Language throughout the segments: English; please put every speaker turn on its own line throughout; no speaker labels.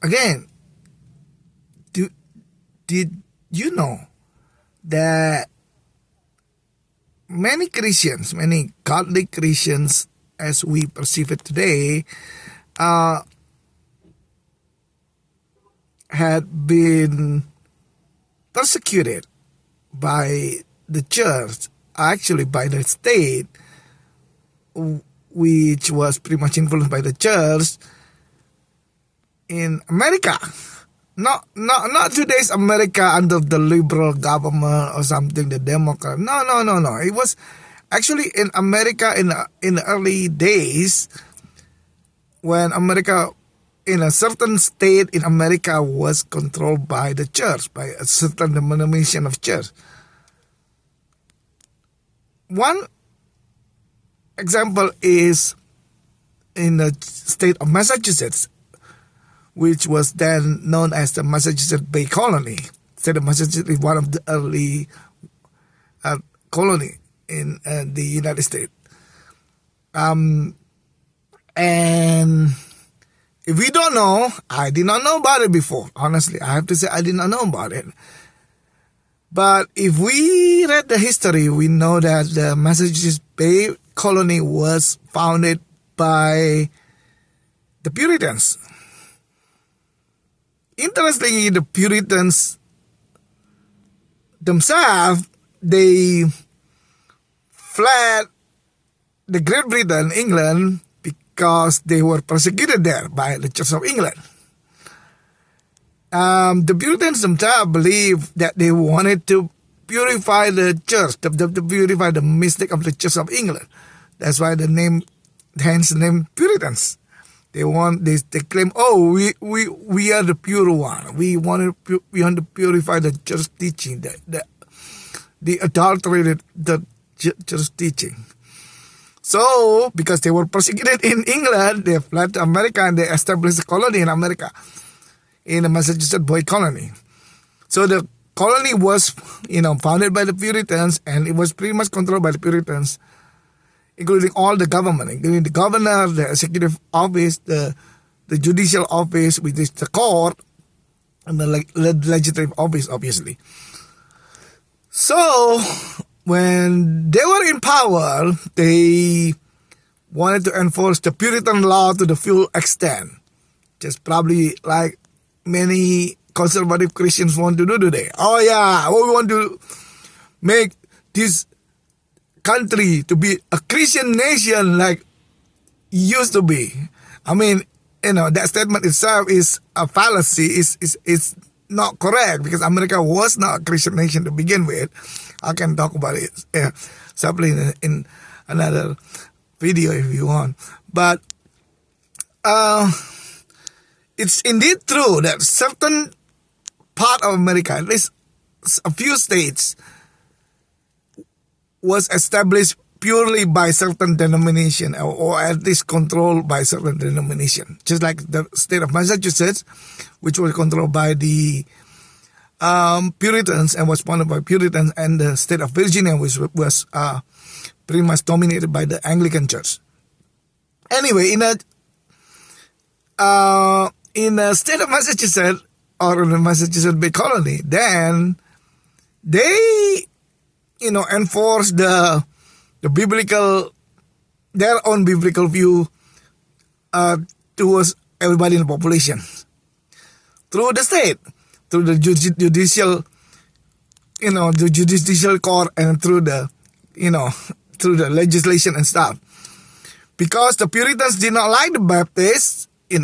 again, did you know that many Christians, many godly Christians, as we perceive it today, had been persecuted by the church, actually by the state, which was pretty much influenced by the church in America. Not today's America under the liberal government or something, the Democrat. No. It was actually in America in the early days when America, in a certain state in America, was controlled by the church, by a certain denomination of church. One example is in the state of Massachusetts, which was then known as the Massachusetts Bay Colony. State of Massachusetts is one of the early colony in the United States. And if we don't know, I did not know about it before. Honestly, I have to say I did not know about it. But if we read the history, we know that the Massachusetts Bay Colony was founded by the Puritans. Interestingly, the Puritans themselves, they fled the Great Britain, England, because they were persecuted there by the Church of England. The Puritans themselves believed that they wanted to purify the church, to purify the mystic of the Church of England. That's why hence the name Puritans. They claim, we are the pure one. We want to purify the church teaching, the adulterated the church teaching. So, because they were persecuted in England, they fled to America and they established a colony in America, in the Massachusetts Bay Colony. So the colony was, founded by the Puritans, and it was pretty much controlled by the Puritans, including all the government, including the governor, the executive office, the judicial office, which is the court, and the legislative office, obviously. So, when they were in power, they wanted to enforce the Puritan law to the full extent, just probably like many conservative Christians want to do today. We want to make this country to be a Christian nation like it used to be. I mean, that statement itself is a fallacy. It's not correct, because America was not a Christian nation to begin with. I can talk about it separately in another video if you want. But it's indeed true that certain part of America, at least a few states, was established purely by certain denomination, or at least controlled by certain denomination. Just like the state of Massachusetts, which was controlled by the Puritans and was founded by Puritans, and the state of Virginia, which was pretty much dominated by the Anglican Church. Anyway, in the state of Massachusetts, or in the Massachusetts Bay Colony, then they, enforce the biblical, their own biblical view towards everybody in the population through the state, through the judicial, the judicial court, and through the, through the legislation and stuff. Because the Puritans did not like the Baptists, they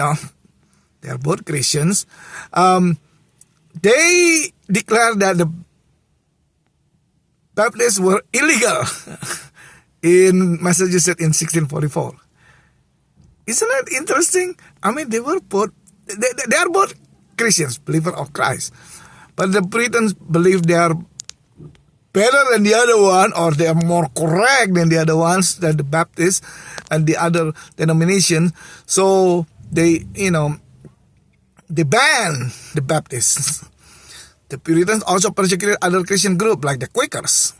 are both Christians, they declared that the Baptists were illegal in Massachusetts in 1644. Isn't that interesting? I mean, they are both Christians, believer of Christ. But the Puritans believe they are better than the other one, or they are more correct than the other ones, than the Baptists and the other denominations. So they banned the Baptists. The Puritans also persecuted other Christian groups like the Quakers.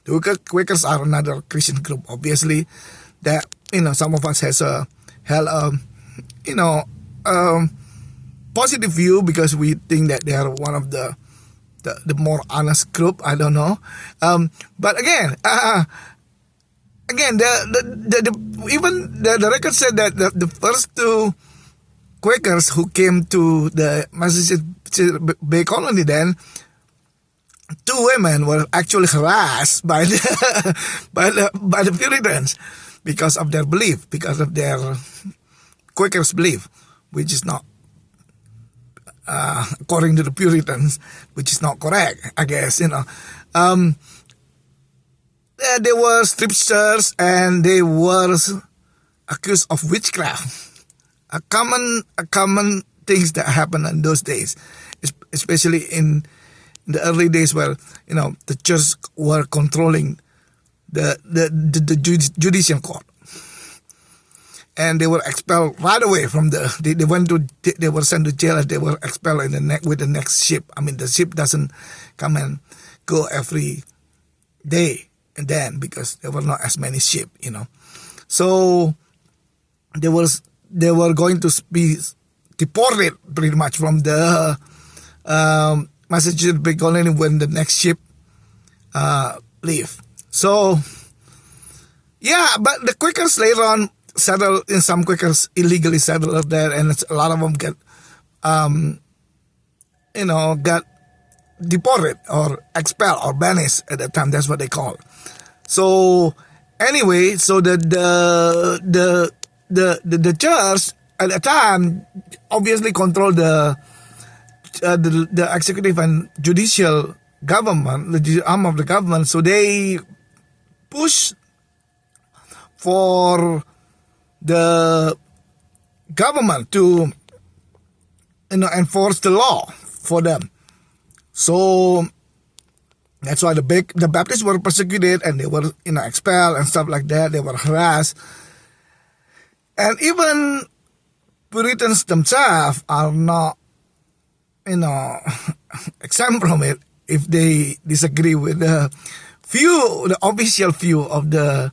The Quakers are another Christian group, obviously, that, some of us held positive view because we think that they are one of the more honest group. I don't know, but again, even the record said that the first two Quakers who came to the Massachusetts Bay Colony, then two women were actually harassed by the by the Puritans because of their belief, because of their Quakers' belief, which is not according to the Puritans, which is not correct, I guess. They were stripteasers and they were accused of witchcraft. A common things that happened in those days, especially in the early days where the church were controlling the judicial court, and they were expelled right away from they were sent to jail, and they were expelled with the next ship. I mean, the ship doesn't come and go every day and then, because there were not as many ship, so they were going to be deported pretty much from the Massachusetts Bay Colony when the next ship leave. So, yeah, but the Quakers later on settled, in some Quakers illegally settled there, and a lot of them got deported or expelled or banished at that time. That's what they call. So anyway, so the church at the time obviously controlled the executive and judicial government, the arm of the government. So they push for the government to enforce the law for them. So that's why the Baptists were persecuted, and they were expelled and stuff like that. They were harassed, and even Puritans themselves are not exempt from it if they disagree with the official view of the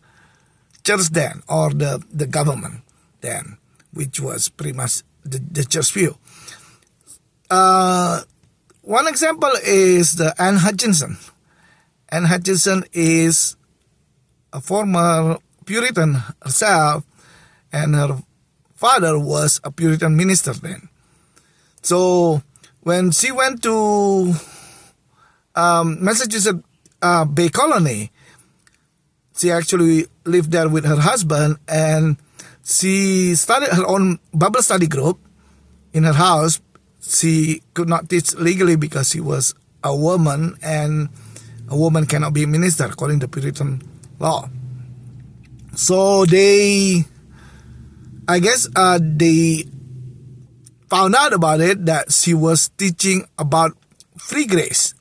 church then, or the government then, which was pretty much the church view. One example is the Anne Hutchinson. Anne Hutchinson is a former Puritan herself, and her father was a Puritan minister then. So when she went to Massachusetts Bay Colony, she actually lived there with her husband, and she started her own Bible study group in her house. She could not teach legally because she was a woman, and a woman cannot be a minister according to Puritan law. So they found out about it, that she was teaching about free grace,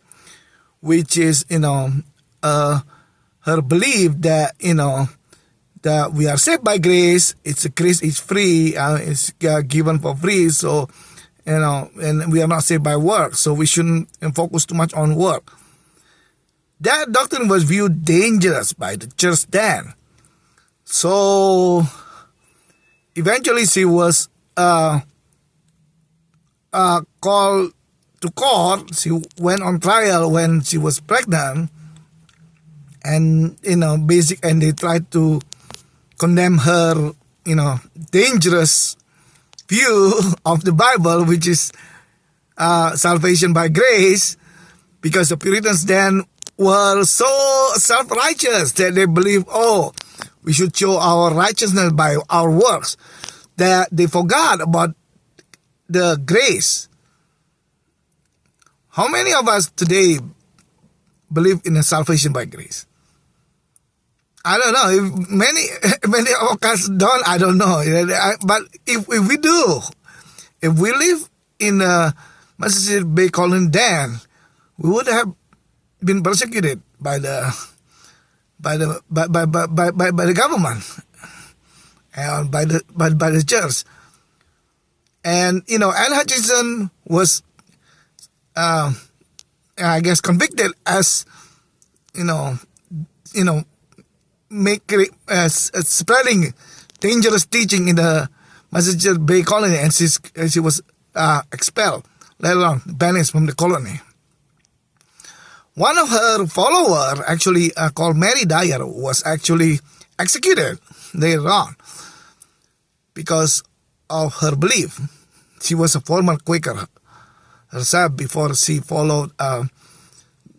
which is her belief that that we are saved by grace. Grace is free, it's given for free. So and we are not saved by work, so we shouldn't focus too much on work. That doctrine was viewed dangerous by the church then. So eventually she was called to court. She went on trial when she was pregnant, and and they tried to condemn her dangerous view of the Bible, which is salvation by grace, because the Puritans then were so self-righteous that they believed, we should show our righteousness by our works, that they forgot about the grace. How many of us today believe in a salvation by grace? I don't know. If many of us don't, I don't know. But if we do, if we live in Massachusetts Bay Colony, then we would have been persecuted by the government and by the church. And Anne Hutchinson was I guess convicted as spreading dangerous teaching in the Massachusetts Bay Colony, and she was expelled, let alone banished from the colony. One of her followers, actually called Mary Dyer, was actually executed later on because of her belief. She was a former Quaker herself before she followed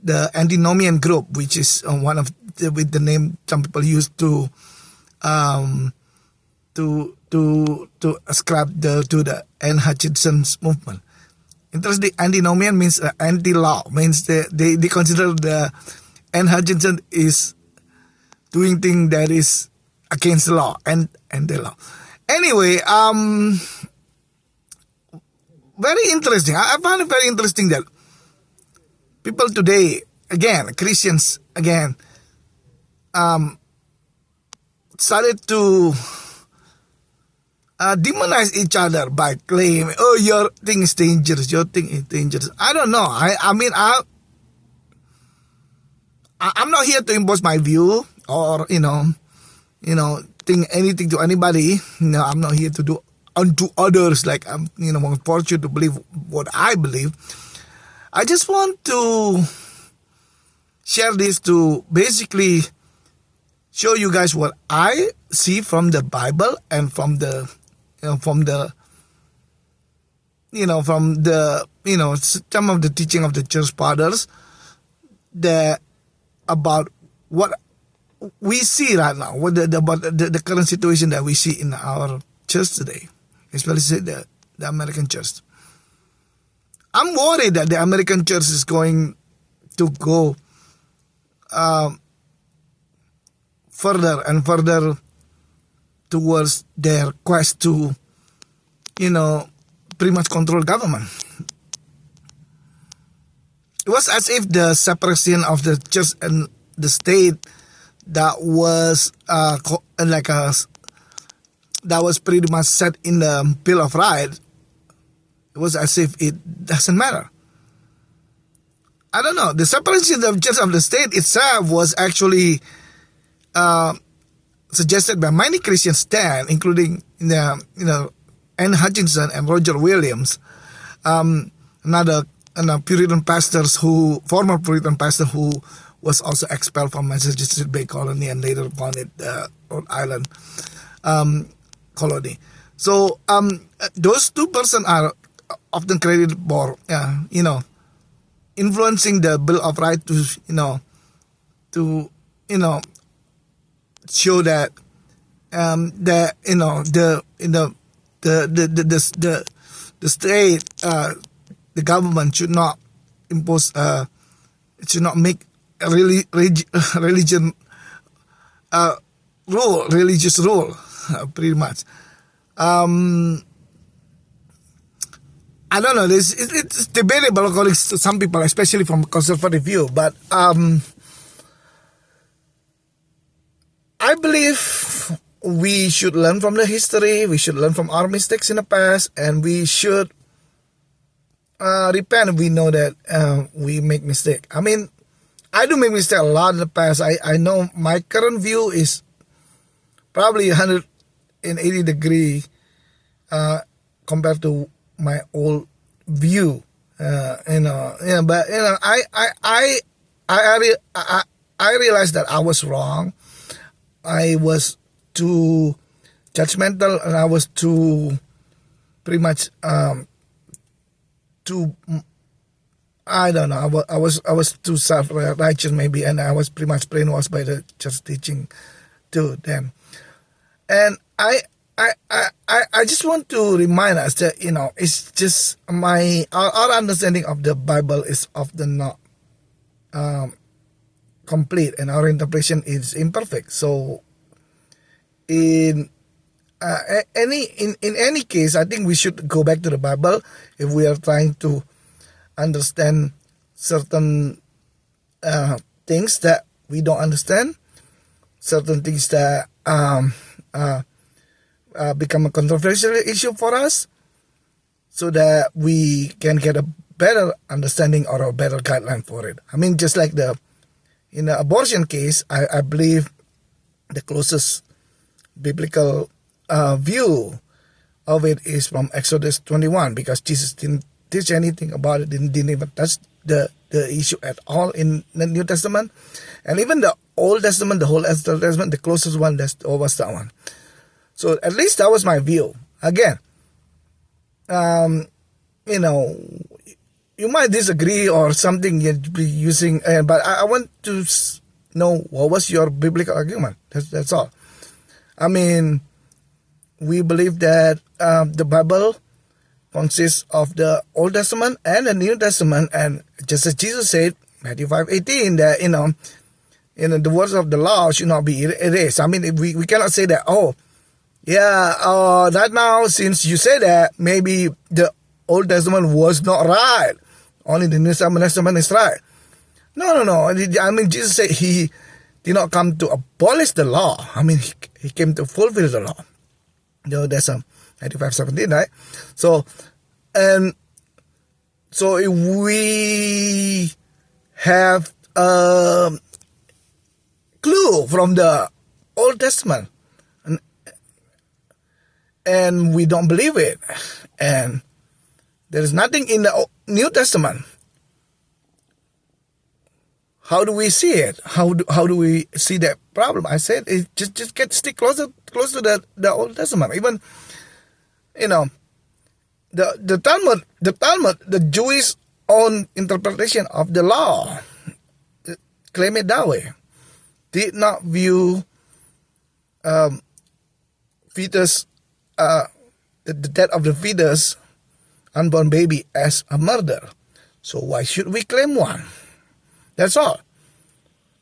the antinomian group, which is one of with the name some people use to ascribe to the Anne Hutchinson's movement. Interesting, antinomian means anti-law, means they consider the Anne Hutchinson is doing things that is against the law and the law. Anyway, very interesting. I found it very interesting that people today, again, Christians, again, started to demonize each other by claiming, "Oh, your thing is dangerous. Your thing is dangerous." I don't know. I mean, I'm not here to impose my view or think anything to anybody. No, I'm not here to do unto others like I'm more fortunate to believe what I believe. I just want to share this to basically show you guys what I see from the Bible and from the some of the teaching of the church fathers about what we see right now, about the current situation that we see in our church today, especially the American church. I'm worried that the American church is going to go further and further towards their quest to, pretty much control government. It was as if the separation of the church and the state that was pretty much set in the Bill of Rights. It was as if it doesn't matter. I don't know. The separation of church of the state itself was actually suggested by many Christians then, including Anne Hutchinson and Roger Williams, another Puritan former Puritan pastor who was also expelled from Massachusetts Bay Colony and later founded Rhode Island colony. So those two persons are often credited for influencing the Bill of Rights to show that the state, the government should not impose, should not make a religious rule, pretty much. I don't know. It's debatable according to some people, especially from a conservative view. But I believe we should learn from the history. We should learn from our mistakes in the past, and we should repent. We know that we make mistakes. I mean, I do make mistakes a lot in the past. I know my current view is probably 180 degree compared to my old view. But I realized that I was wrong. I was too judgmental, and I was too pretty much too. I don't know. I was too self-righteous maybe, and I was pretty much brainwashed by the church teaching too then. And I just want to remind us that it's just our understanding of the Bible is often not complete, and our interpretation is imperfect. So in any case, I think we should go back to the Bible if we are trying to understand certain things that we don't understand, certain things that become a controversial issue for us, so that we can get a better understanding or a better guideline for it. I mean, just like in the abortion case, I believe the closest biblical view of it is from Exodus 21, because Jesus didn't teach anything about it, didn't even touch the issue at all in the New Testament. And even the Old Testament, the whole Old Testament, the closest one was that one. So at least that was my view. Again, you know, you might disagree or something you'd be using, but I want to know what was your biblical argument. That's all. I mean, we believe that the Bible consists of the Old Testament and the New Testament, and just as Jesus said, Matthew 5:18, that the words of the law should not be erased. I mean, we cannot say that, that now since you say that, maybe the Old Testament was not right, only the New Testament is right. No. I mean, Jesus said he did not come to abolish the law. I mean, he came to fulfill the law. That's Matthew 5:17, right? So if we have a clue from the Old Testament and we don't believe it, and there is nothing in the New Testament, how do we see it? How do we see that problem? I said, just stick closer to the Old Testament. Even, the Talmud, the Jewish own interpretation of the law, claim it that way, did not view fetus, the death of the fetus, unborn baby, as a murder. So why should we claim one? That's all.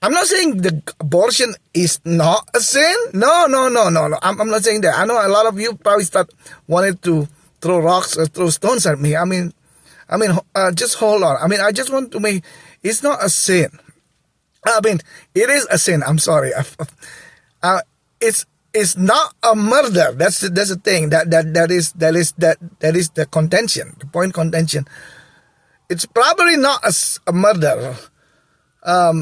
I'm not saying the abortion is not a sin. No. I'm not saying that. I know a lot of you probably wanted to throw rocks or throw stones at me. I mean, just hold on. I mean, I just want to make, it's not a sin. I mean, it is a sin. I'm sorry. It's not a murder. That's the thing. That is the contention. The point contention. It's probably not a murder. I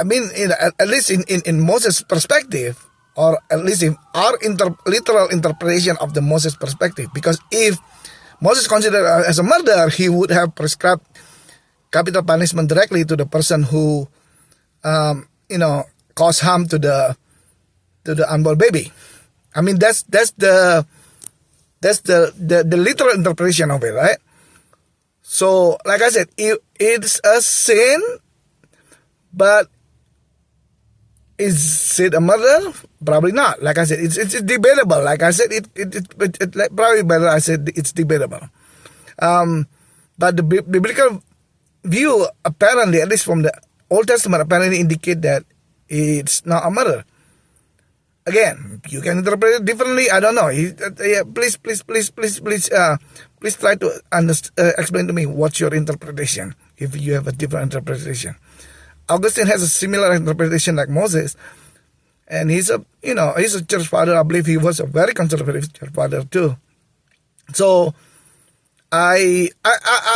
mean, at least in Moses' perspective, or at least in our literal interpretation of the Moses perspective, because if Moses considered it as a murder, he would have prescribed capital punishment directly to the person who, caused harm to the unborn baby. I mean, that's the literal interpretation of it, right? So, like I said, it's a sin, but is it a murder? Probably not. Like I said, it's debatable. Like I said, it probably better I said it's debatable. But the biblical view, apparently, at least from the Old Testament, apparently indicate that it's not a murder. Again, you can interpret it differently. I don't know. Please try to explain to me what's your interpretation, if you have a different interpretation. Augustine has a similar interpretation like Moses, and he's a church father. I believe he was a very conservative church father too. So I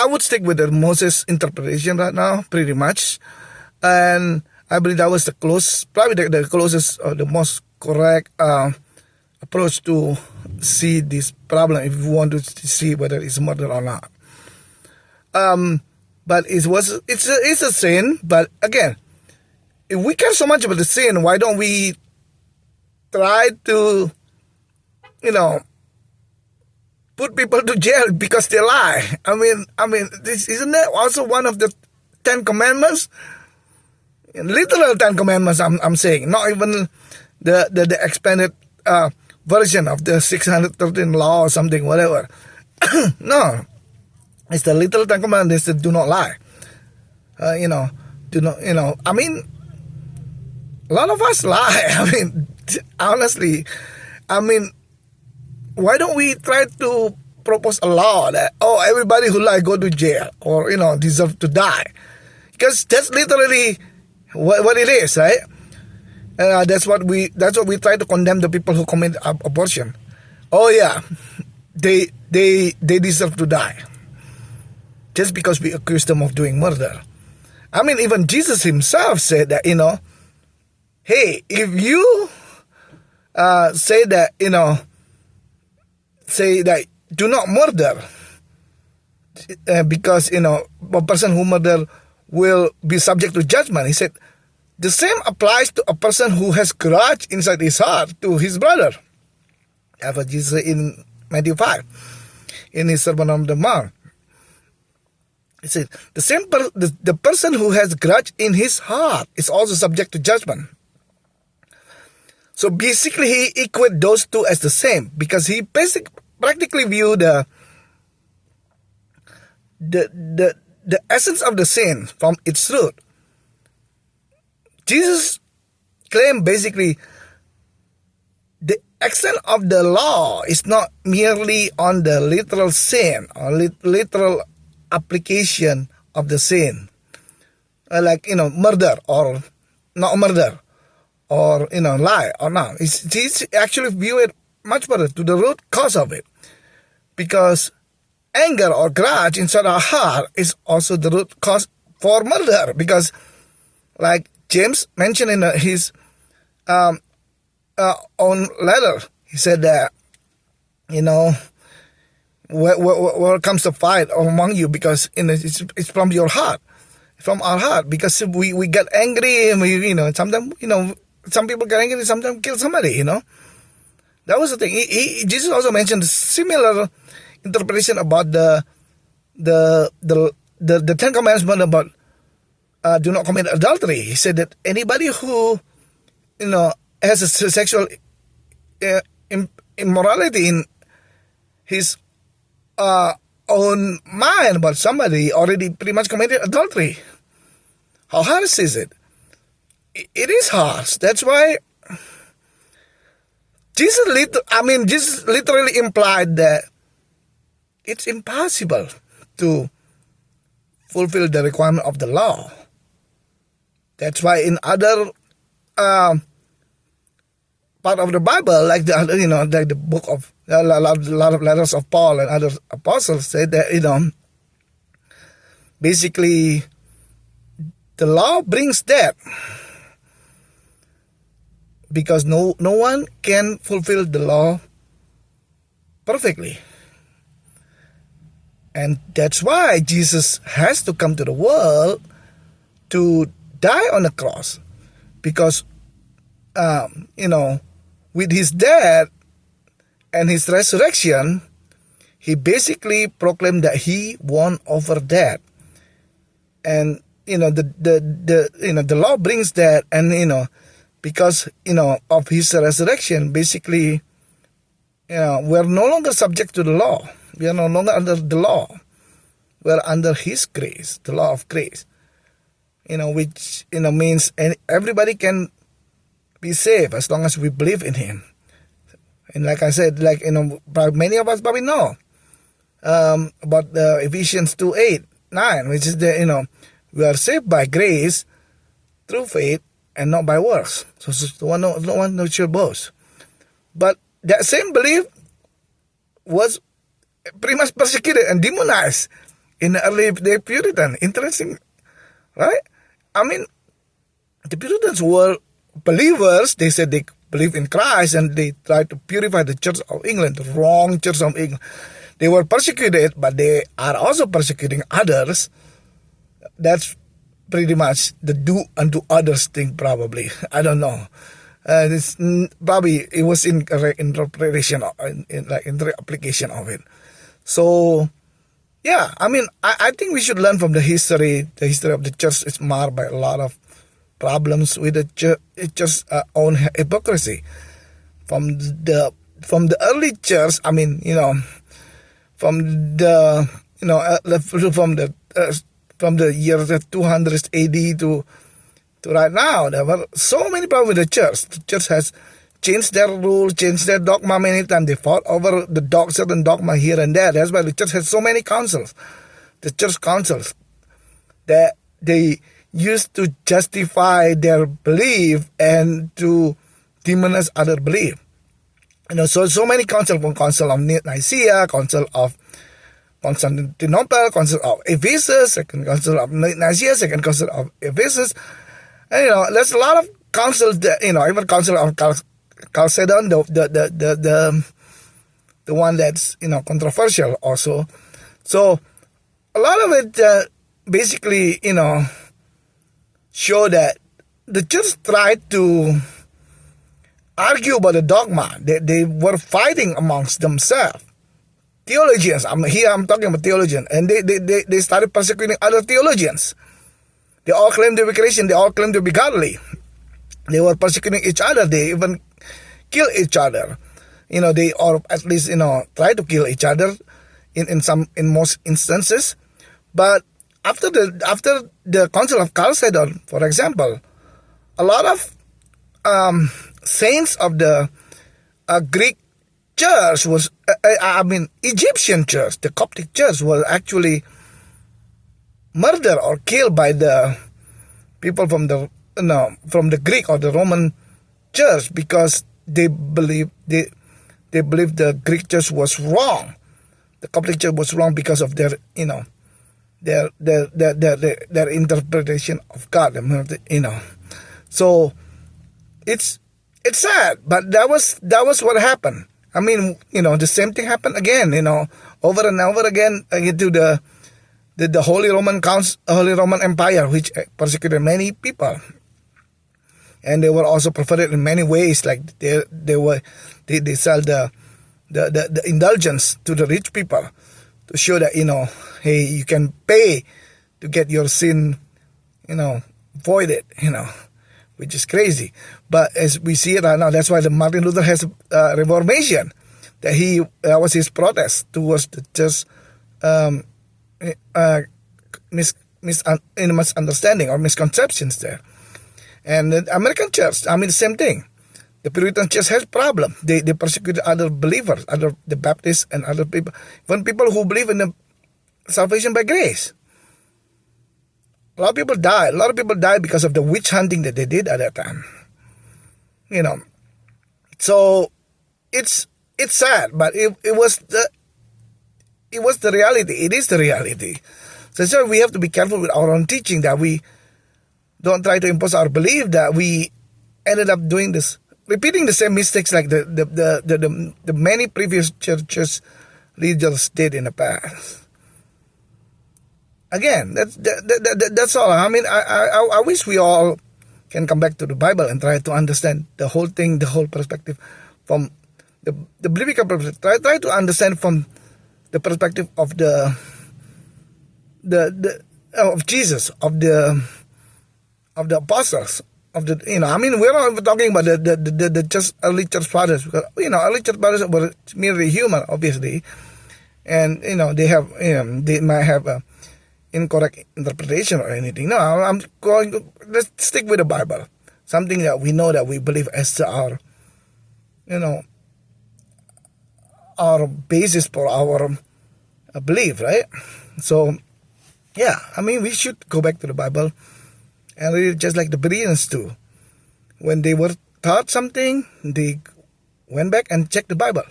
would stick with the Moses interpretation right now, pretty much, and I believe that was probably the closest or the most correct approach to see this problem, if you want to see whether it's murder or not. But it's a sin. But again, if we care so much about the sin, why don't we try to, put people to jail because they lie? I mean, this isn't that also one of the 10 Commandments? Literal 10 Commandments, I'm saying, not even the expanded version of the 613 law or something, whatever. No, it's the literal 10 Commandments that do not lie. Do not. I mean, a lot of us lie. I mean, honestly, why don't we try to propose a law that everybody who lie go to jail or deserve to die? Because that's literally what it is, right? That's what we try to condemn the people who commit abortion. Oh yeah, they deserve to die just because we accuse them of doing murder. I mean, even Jesus himself said that, hey, if you say that, say that do not murder, because a person who murder will be subject to judgment. He said the same applies to a person who has grudge inside his heart to his brother. That's what Jesus said in Matthew 5 in his Sermon on the Mount. He said the person who has grudge in his heart is also subject to judgment. So basically, he equated those two as the same, because he practically viewed the essence of the sin from its root. Jesus claimed basically the extent of the law is not merely on the literal sin or literal application of the sin, like murder or not murder, or lie or not. He's actually viewed it much better to the root cause of it, because anger or grudge inside our heart is also the root cause for murder. Because, like James mentioned in his own letter, he said that where comes the fight among you, because it's from your heart, from our heart, because we get angry and we sometimes some people get angry, sometimes kill somebody. That was the thing. Jesus also mentioned a similar interpretation about the Ten Commandments about do not commit adultery. He said that anybody who has a sexual immorality in his own mind about somebody already pretty much committed adultery. How harsh is it? It is harsh. That's why Jesus literally implied that it's impossible to fulfill the requirement of the law. That's why in other part of the Bible, like like the book of a lot of letters of Paul and other apostles, say that basically the law brings death, because no one can fulfill the law perfectly. And that's why Jesus has to come to the world to die on the cross. Because, with his death and his resurrection, he basically proclaimed that he won over death. And, the law brings death, and, because, of his resurrection, basically, we're no longer subject to the law. We are no longer under the law. We are under his grace, the law of grace. Which, means everybody can be saved as long as we believe in him. And like I said, many of us probably know about Ephesians 2:8-9, which is that, we are saved by grace through faith and not by works. So no one should boast. But that same belief was pretty much persecuted and demonized in the early day Puritan. Interesting, right? The Puritans were believers. They said they believe in Christ, and they tried to purify the Church of England, the wrong Church of England. They were persecuted, but they are also persecuting others. That's pretty much the do unto others thing, probably. I don't know. Probably it was in interpretation, in the application of it. So, yeah, I think we should learn from the history. The history of the church is marred by a lot of problems with the church's own hypocrisy. From the early church, from the year 200 AD to right now, there were so many problems with the church. The church has changed their rules, changed their dogma many times. They fought over certain dogma here and there. That's why the church has so many councils. The church councils that they used to justify their belief and to demonize other belief. So many councils, from Council of Nicaea, Council of Constantinople, Council of Ephesus, Second Council of Nicaea, Second Council of Ephesus. And, there's a lot of councils that, even Council of Chalcedon, the one that's controversial also. So a lot of it basically show that the church tried to argue about the dogma. They were fighting amongst themselves. Theologians, I'm talking about theologians, and they started persecuting other theologians. They all claimed to be Christian. They all claimed to be godly. They were persecuting each other. They even killed each other. They, or at least try to kill each other in most instances. But after the Council of Chalcedon, for example, a lot of saints of the Greek church was, Egyptian church, the Coptic church, was actually murdered or killed by the people from the Greek or the Roman church, because they believe the Greek church was wrong. The Coptic church was wrong because of their interpretation of God. So it's sad, but that was what happened. The same thing happened again, over and over again to the Holy Roman Empire, which persecuted many people, and they were also perverted in many ways. Like they sell the indulgence to the rich people to show that hey, you can pay to get your sin voided, which is crazy. But as we see it right now, that's why the Martin Luther has a Reformation. That was his protest towards the just misunderstanding or misconceptions there. And the American church, the same thing. The Puritan church has problem. They persecuted other believers, the Baptists and other people, even people who believe in the salvation by grace. A lot of people died. A lot of people died because of the witch hunting that they did at that time. So it's sad, but it was the reality. It is the reality. So that's why we have to be careful with our own teaching, that we don't try to impose our belief, that we ended up doing this, repeating the same mistakes like the many previous churches leaders did in the past. Again, that's all. I wish we all can come back to the Bible and try to understand the whole thing, the whole perspective from the biblical perspective. Try to understand from the perspective of of Jesus, of the apostles, of the we're not talking about the just early church fathers, because early church fathers were merely human, obviously, and they might have a incorrect interpretation or anything. No, let's stick with the Bible, something that we know, that we believe as our our basis for our belief, right? So yeah, we should go back to the Bible and read it just like the Bereans do. When they were taught something, they went back and checked the Bible.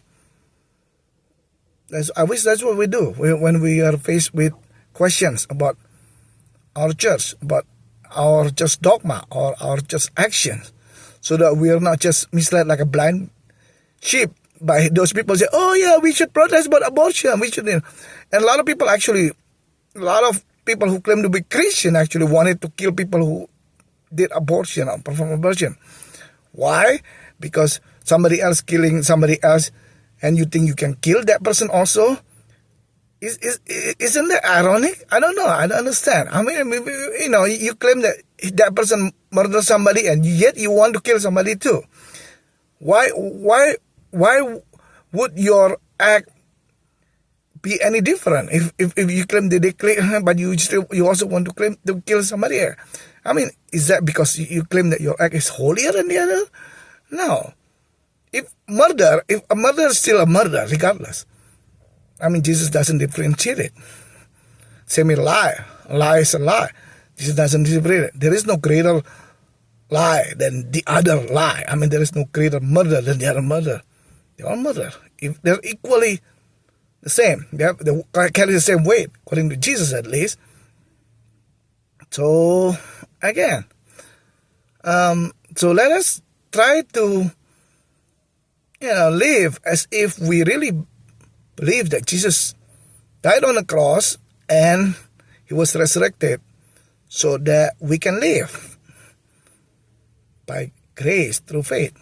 I wish that's what we do when we are faced with questions about our church, about our just dogma or our just actions, so that we are not just misled like a blind sheep by those people say, oh yeah, we should protest about abortion. We should, and a lot of people who claim to be Christian actually wanted to kill people who did abortion or perform abortion. Why? Because somebody else killing somebody else, and you think you can kill that person also? Isn't that ironic? I don't know. I don't understand. You claim that person murdered somebody, and yet you want to kill somebody too. Why would your act be any different if you claim that they claim, but you also want to claim to kill somebody else? Is that because you claim that your act is holier than the other? No. If a murder is still a murder, regardless. Jesus doesn't differentiate it. Same with lie. A lie is a lie. Jesus doesn't differentiate it. There is no greater lie than the other lie. There is no greater murder than the other murder. They're all murder. If they're equally the same, they carry the same weight, according to Jesus at least. So, again, so let us try to, live as if we really believe that Jesus died on the cross and he was resurrected so that we can live by grace through faith.